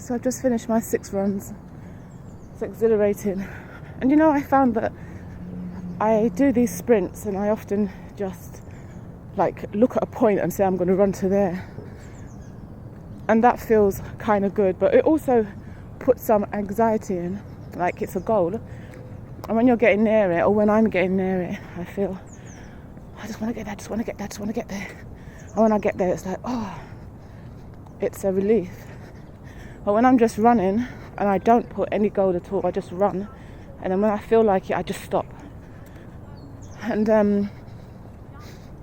So I've just finished my 6 runs. It's exhilarating. And I found that I do these sprints and I often just look at a point and say I'm going to run to there. And that feels kind of good, but it also puts some anxiety in, like it's a goal. And when you're getting near it, or when I'm getting near it, I feel, I just want to get there, just want to get there, just want to get there. And when I get there, it's like, it's a relief. But when I'm just running and I don't put any goal at all, I just run. And then when I feel like it, I just stop. And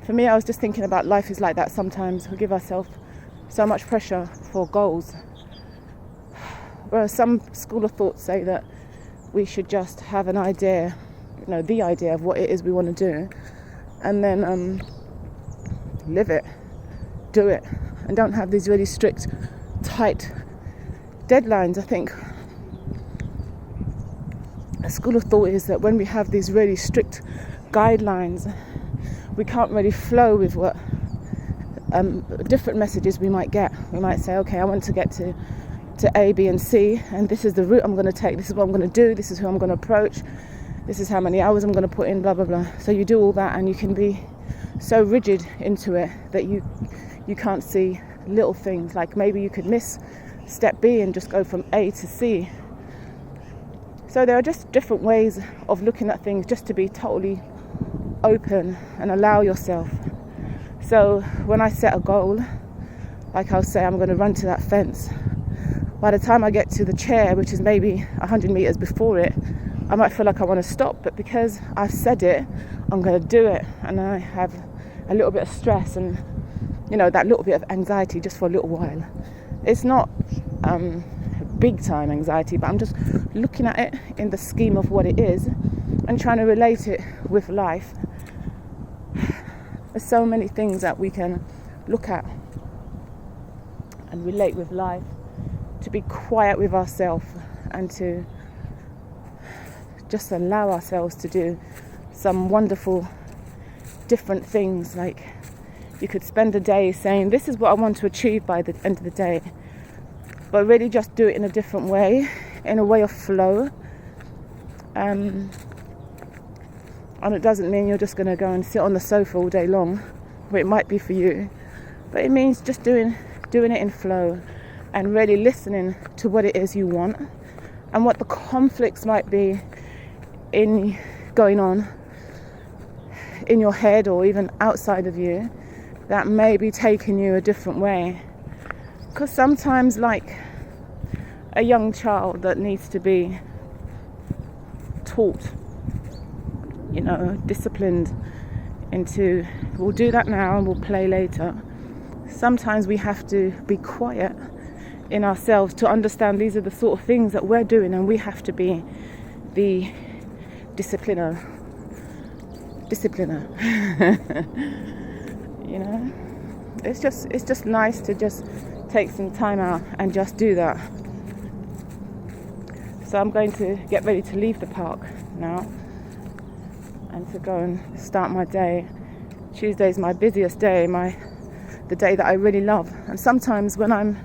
for me, I was just thinking about life is like that sometimes. We give ourselves so much pressure for goals. Whereas some school of thought say that we should just have an idea, the idea of what it is we want to do, and then live it, do it, and don't have these really strict, tight deadlines. I think a school of thought is that when we have these really strict guidelines, we can't really flow with what different messages we might get. We might say, okay, I want to get to A, B and C, and this is the route I'm going to take, this is what I'm going to do, this is who I'm going to approach, this is how many hours I'm going to put in, blah blah blah. So you do all that and you can be so rigid into it that you can't see little things, like maybe you could miss step B and just go from A to C. So there are just different ways of looking at things, just to be totally open and allow yourself. So when I set a goal, like I'll say I'm going to run to that fence, by the time I get to the chair, which is maybe 100 meters before it, I might feel like I want to stop, but because I've said it, I'm going to do it. And I have a little bit of stress and that little bit of anxiety just for a little while. It's not big time anxiety, but I'm just looking at it in the scheme of what it is and trying to relate it with life. There's so many things that we can look at and relate with life, to be quiet with ourselves and to just allow ourselves to do some wonderful different things. Like you could spend a day saying, this is what I want to achieve by the end of the day, but really just do it in a different way, in a way of flow. And it doesn't mean you're just going to go and sit on the sofa all day long, but it might be for you. But it means just doing it in flow and really listening to what it is you want and what the conflicts might be going on in your head or even outside of you that may be taking you a different way. Because sometimes, like a young child that needs to be taught, disciplined into, we'll do that now and we'll play later. Sometimes we have to be quiet in ourselves to understand these are the sort of things that we're doing, and we have to be the discipliner. It's just nice to just take some time out and just do that. So I'm going to get ready to leave the park now and to go and start my day. Tuesday is my busiest day, the day that I really love. And sometimes when I'm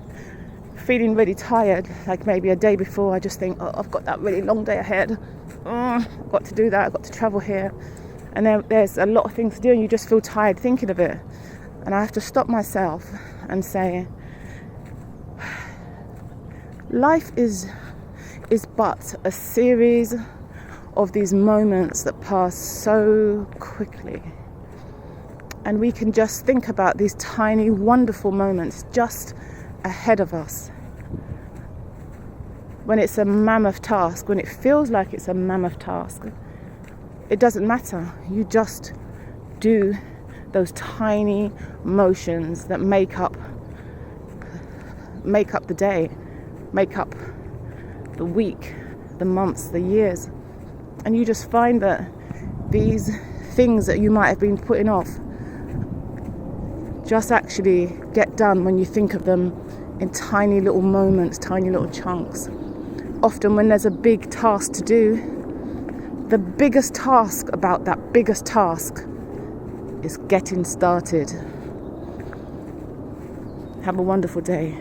feeling really tired, like maybe a day before, I just think, I've got that really long day ahead. I've got to do that, I've got to travel here. And then there's a lot of things to do and you just feel tired thinking of it. And I have to stop myself and say, life is but a series of these moments that pass so quickly. And we can just think about these tiny, wonderful moments just ahead of us. When it's a mammoth task, when it feels like it's a mammoth task, it doesn't matter. You just do those tiny motions that make up the day, make up the week, the months, the years. And you just find that these things that you might have been putting off just actually get done when you think of them in tiny little moments, tiny little chunks. Often when there's a big task to do, the biggest task about that biggest task is getting started. Have a wonderful day.